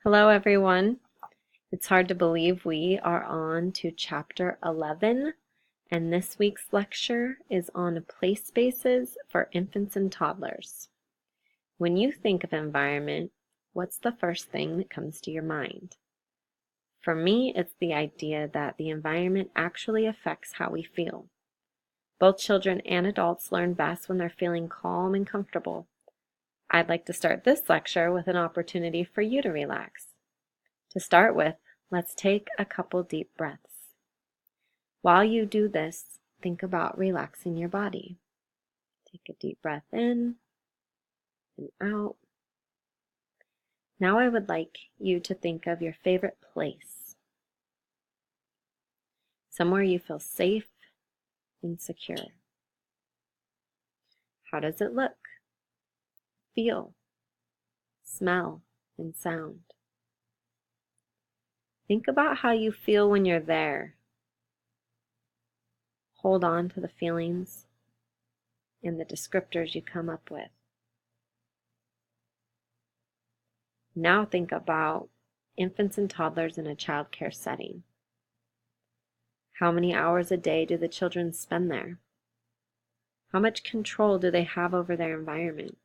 Hello, everyone. It's hard to believe we are on to chapter 11, and this week's lecture is on play spaces for infants and toddlers. When you think of environment, what's the first thing that comes to your mind? For me, it's the idea that the environment actually affects how we feel. Both children and adults learn best when they're feeling calm and comfortable. I'd like to start this lecture with an opportunity for you to relax. To start with, let's take a couple deep breaths. While you do this, think about relaxing your body. Take a deep breath in and out. Now I would like you to think of your favorite place. Somewhere you feel safe and secure. How does it look? Feel, smell, and sound. Think about how you feel when you're there. Hold on to the feelings and the descriptors you come up with. Now think about infants and toddlers in a child care setting. How many hours a day do the children spend there? How much control do they have over their environment?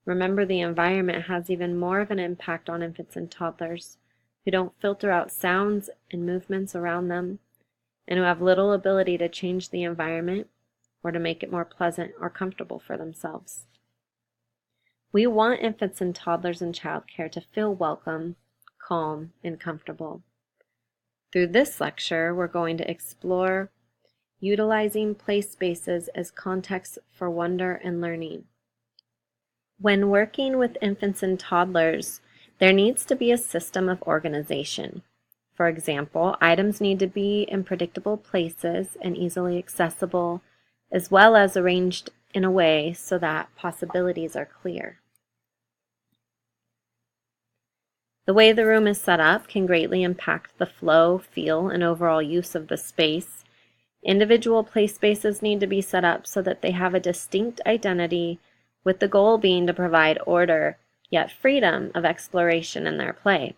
Remember, the environment has even more of an impact on infants and toddlers who don't filter out sounds and movements around them and who have little ability to change the environment or to make it more pleasant or comfortable for themselves. We want infants and toddlers in childcare to feel welcome, calm, and comfortable. Through this lecture, we're going to explore utilizing play spaces as context for wonder and learning. When working with infants and toddlers, there needs to be a system of organization. For example, items need to be in predictable places and easily accessible, as well as arranged in a way so that possibilities are clear. The way the room is set up can greatly impact the flow, feel, and overall use of the space. Individual play spaces need to be set up so that they have a distinct identity, with the goal being to provide order, yet freedom of exploration in their play.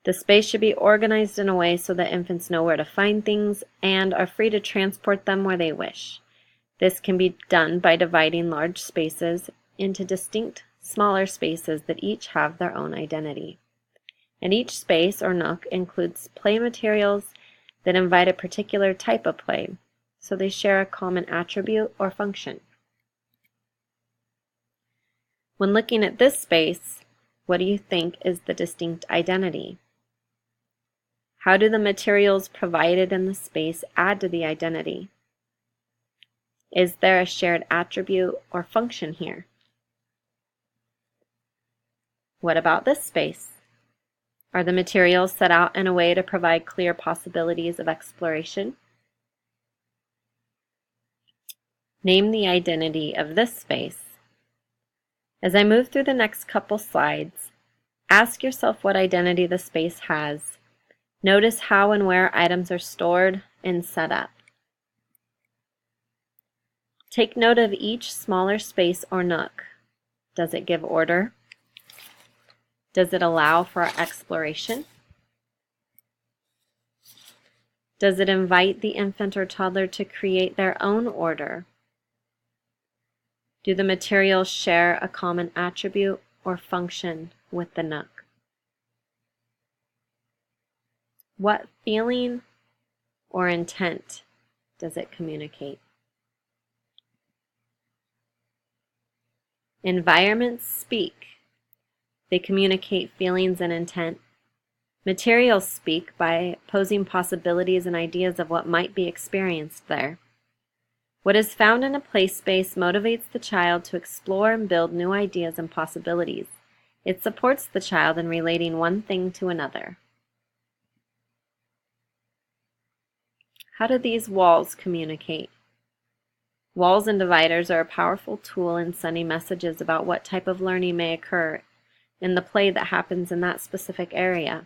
The space should be organized in a way so that infants know where to find things and are free to transport them where they wish. This can be done by dividing large spaces into distinct smaller spaces that each have their own identity. And each space or nook includes play materials that invite a particular type of play, so they share a common attribute or function. When looking at this space, what do you think is the distinct identity? How do the materials provided in the space add to the identity? Is there a shared attribute or function here? What about this space? Are the materials set out in a way to provide clear possibilities of exploration? Name the identity of this space. As I move through the next couple slides, ask yourself what identity the space has. Notice how and where items are stored and set up. Take note of each smaller space or nook. Does it give order? Does it allow for exploration? Does it invite the infant or toddler to create their own order? Do the materials share a common attribute or function with the nook? What feeling or intent does it communicate? Environments speak. They communicate feelings and intent. Materials speak by posing possibilities and ideas of what might be experienced there. What is found in a play space motivates the child to explore and build new ideas and possibilities. It supports the child in relating one thing to another. How do these walls communicate? Walls and dividers are a powerful tool in sending messages about what type of learning may occur in the play that happens in that specific area.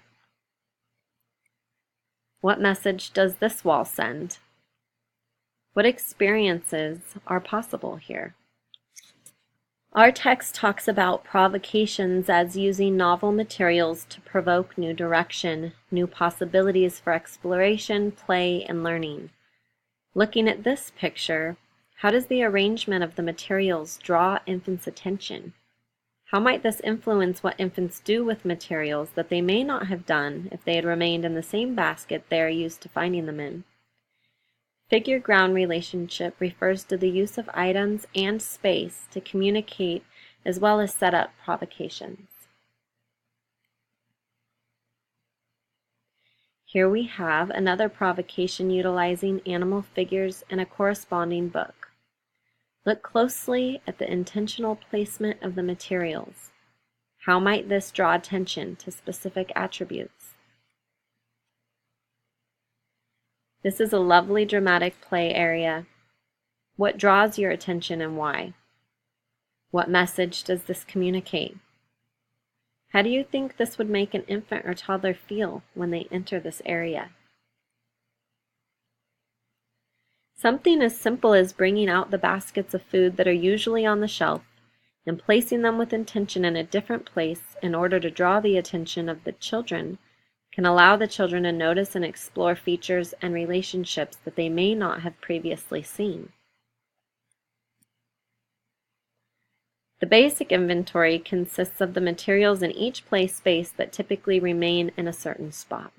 What message does this wall send? What experiences are possible here? Our text talks about provocations as using novel materials to provoke new direction, new possibilities for exploration, play, and learning. Looking at this picture, how does the arrangement of the materials draw infants' attention? How might this influence what infants do with materials that they may not have done if they had remained in the same basket they are used to finding them in? Figure-ground relationship refers to the use of items and space to communicate as well as set up provocations. Here we have another provocation utilizing animal figures and a corresponding book. Look closely at the intentional placement of the materials. How might this draw attention to specific attributes? This is a lovely dramatic play area. What draws your attention and why? What message does this communicate? How do you think this would make an infant or toddler feel when they enter this area? Something as simple as bringing out the baskets of food that are usually on the shelf and placing them with intention in a different place in order to draw the attention of the children can allow the children to notice and explore features and relationships that they may not have previously seen. The basic inventory consists of the materials in each play space that typically remain in a certain spot.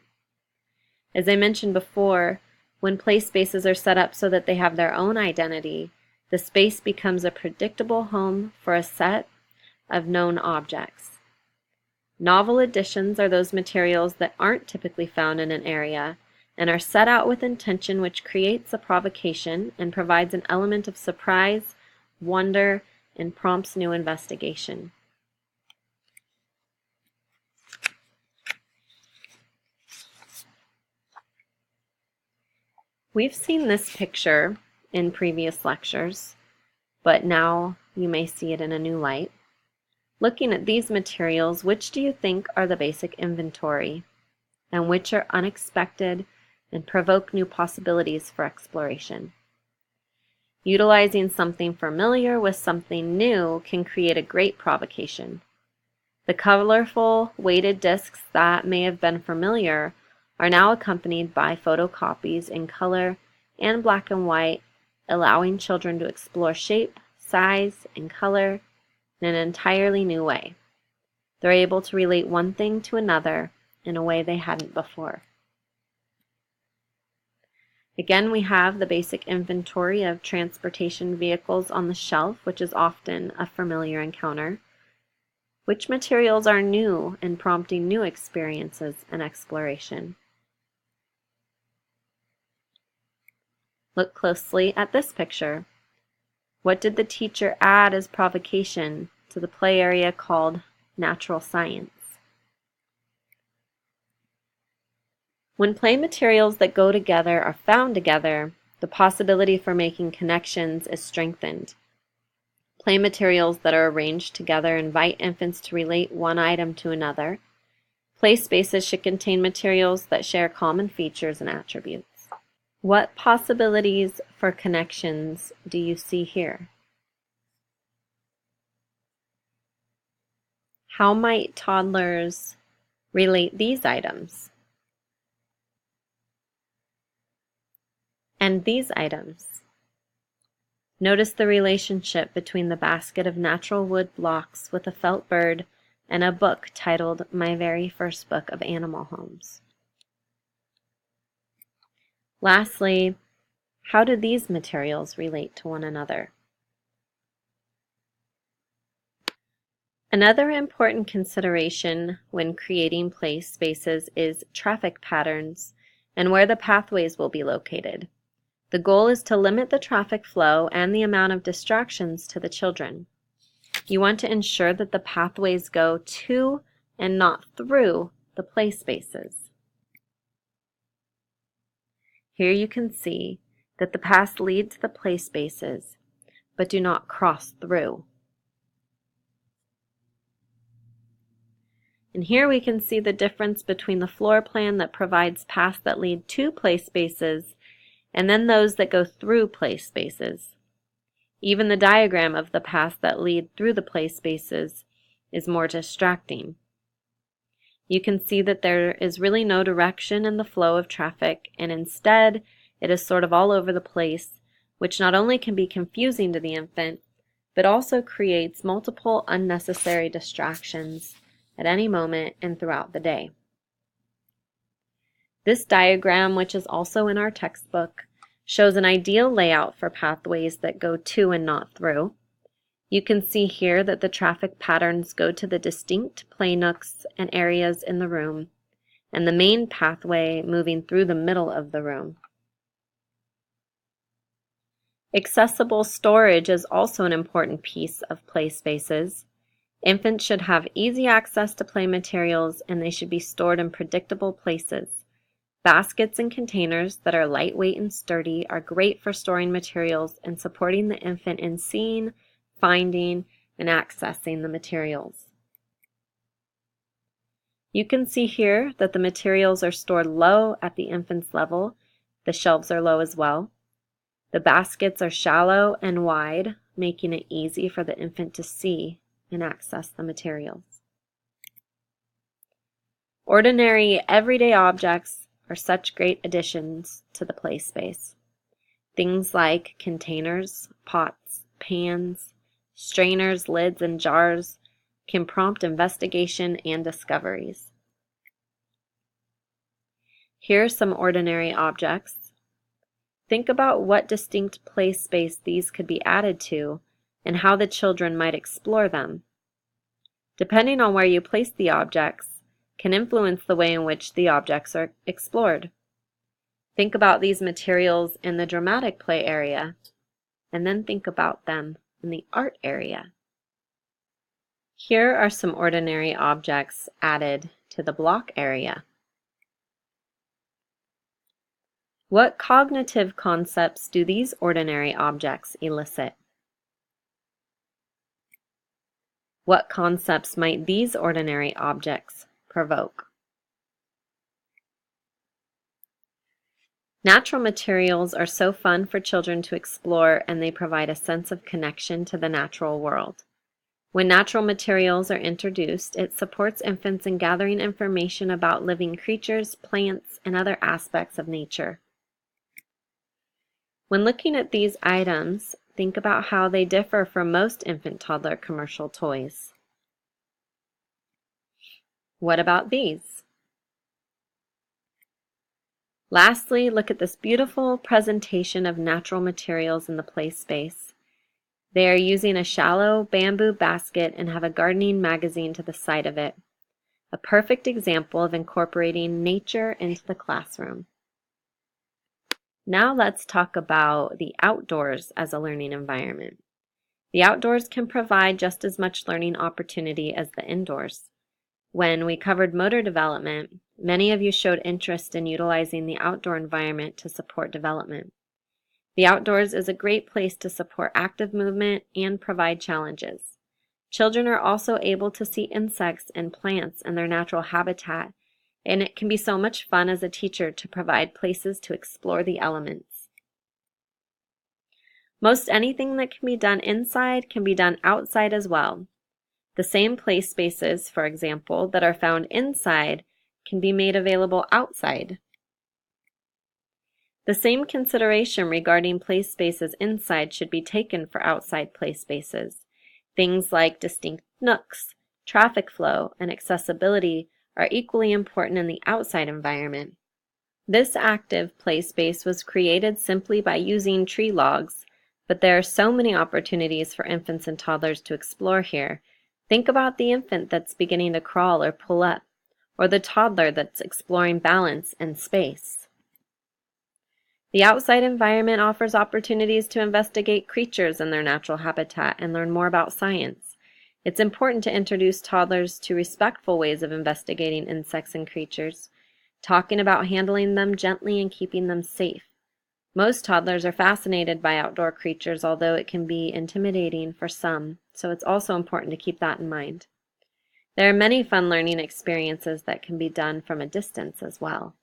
As I mentioned before, when play spaces are set up so that they have their own identity, the space becomes a predictable home for a set of known objects. Novel additions are those materials that aren't typically found in an area and are set out with intention, which creates a provocation and provides an element of surprise, wonder, and prompts new investigation. We've seen this picture in previous lectures, but now you may see it in a new light. Looking at these materials, which do you think are the basic inventory, and which are unexpected and provoke new possibilities for exploration? Utilizing something familiar with something new can create a great provocation. The colorful weighted discs that may have been familiar are now accompanied by photocopies in color and black and white, allowing children to explore shape, size, and color in an entirely new way. They're able to relate one thing to another in a way they hadn't before. Again, we have the basic inventory of transportation vehicles on the shelf, which is often a familiar encounter. Which materials are new and prompting new experiences and exploration? Look closely at this picture. What did the teacher add as provocation to the play area called Natural Science? When play materials that go together are found together, the possibility for making connections is strengthened. Play materials that are arranged together invite infants to relate one item to another. Play spaces should contain materials that share common features and attributes. What possibilities for connections do you see here? How might toddlers relate these items and these items? Notice the relationship between the basket of natural wood blocks with a felt bird and a book titled My Very First Book of Animal Homes. Lastly, how do these materials relate to one another? Another important consideration when creating play spaces is traffic patterns and where the pathways will be located. The goal is to limit the traffic flow and the amount of distractions to the children. You want to ensure that the pathways go to and not through the play spaces. Here you can see that the paths lead to the play spaces, but do not cross through. And here we can see the difference between the floor plan that provides paths that lead to play spaces and then those that go through play spaces. Even the diagram of the paths that lead through the play spaces is more distracting. You can see that there is really no direction in the flow of traffic, and instead it is sort of all over the place, which not only can be confusing to the infant, but also creates multiple unnecessary distractions at any moment and throughout the day. This diagram, which is also in our textbook, shows an ideal layout for pathways that go to and not through. You can see here that the traffic patterns go to the distinct play nooks and areas in the room, and the main pathway moving through the middle of the room. Accessible storage is also an important piece of play spaces. Infants should have easy access to play materials, and they should be stored in predictable places. Baskets and containers that are lightweight and sturdy are great for storing materials and supporting the infant in seeing, finding, and accessing the materials. You can see here that the materials are stored low at the infant's level. The shelves are low as well. The baskets are shallow and wide, making it easy for the infant to see and access the materials. Ordinary, everyday objects are such great additions to the play space. Things like containers, pots, pans, strainers, lids, and jars can prompt investigation and discoveries. Here are some ordinary objects. Think about what distinct play space these could be added to and how the children might explore them. Depending on where you place the objects, can influence the way in which the objects are explored. Think about these materials in the dramatic play area, and then think about them in the art area. Here are some ordinary objects added to the block area. What cognitive concepts do these ordinary objects elicit? What concepts might these ordinary objects provoke? Natural materials are so fun for children to explore, and they provide a sense of connection to the natural world. When natural materials are introduced, it supports infants in gathering information about living creatures, plants, and other aspects of nature. When looking at these items, think about how they differ from most infant-toddler commercial toys. What about these? Lastly, look at this beautiful presentation of natural materials in the play space. They are using a shallow bamboo basket and have a gardening magazine to the side of it. A perfect example of incorporating nature into the classroom. Now let's talk about the outdoors as a learning environment. The outdoors can provide just as much learning opportunity as the indoors. When we covered motor development, many of you showed interest in utilizing the outdoor environment to support development. The outdoors is a great place to support active movement and provide challenges. Children are also able to see insects and plants in their natural habitat, and it can be so much fun as a teacher to provide places to explore the elements. Most anything that can be done inside can be done outside as well. The same play spaces, for example, that are found inside can be made available outside. The same consideration regarding play spaces inside should be taken for outside play spaces. Things like distinct nooks, traffic flow, and accessibility are equally important in the outside environment. This active play space was created simply by using tree logs, but there are so many opportunities for infants and toddlers to explore here. Think about the infant that's beginning to crawl or pull up, or the toddler that's exploring balance and space. The outside environment offers opportunities to investigate creatures in their natural habitat and learn more about science. It's important to introduce toddlers to respectful ways of investigating insects and creatures, talking about handling them gently and keeping them safe. Most toddlers are fascinated by outdoor creatures, although it can be intimidating for some, so it's also important to keep that in mind. There are many fun learning experiences that can be done from a distance as well.